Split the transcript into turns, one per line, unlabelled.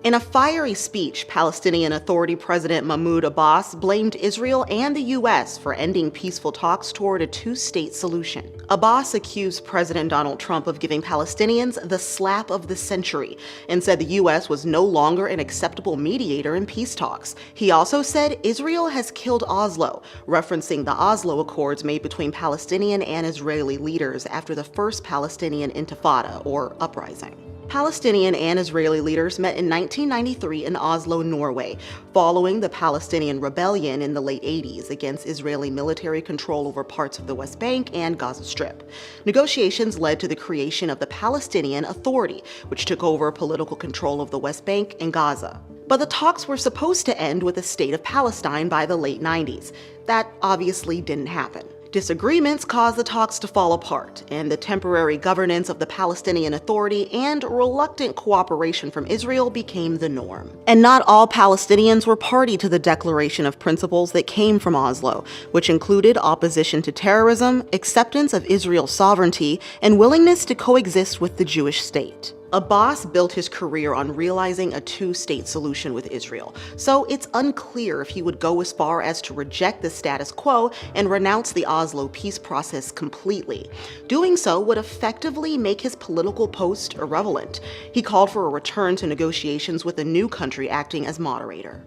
In a fiery speech, Palestinian Authority President Mahmoud Abbas blamed Israel and the U.S. for ending peaceful talks toward a two-state solution. Abbas accused President Donald Trump of giving Palestinians the slap of the century and said the U.S. was no longer an acceptable mediator in peace talks. He also said Israel has killed Oslo, referencing the Oslo Accords made between Palestinian and Israeli leaders after the first Palestinian Intifada, or uprising. Palestinian and Israeli leaders met in 1993 in Oslo, Norway, following the Palestinian rebellion in the late 80s against Israeli military control over parts of the West Bank and Gaza Strip. Negotiations led to the creation of the Palestinian Authority, which took over political control of the West Bank and Gaza. But the talks were supposed to end with a state of Palestine by the late 90s. That obviously didn't happen. Disagreements caused the talks to fall apart, and the temporary governance of the Palestinian Authority and reluctant cooperation from Israel became the norm. And not all Palestinians were party to the declaration of principles that came from Oslo, which included opposition to terrorism, acceptance of Israel's sovereignty, and willingness to coexist with the Jewish state. Abbas built his career on realizing a two-state solution with Israel, so it's unclear if he would go as far as to reject the status quo and renounce the Oslo peace process completely. Doing so would effectively make his political post irrelevant. He called for a return to negotiations with a new country acting as moderator.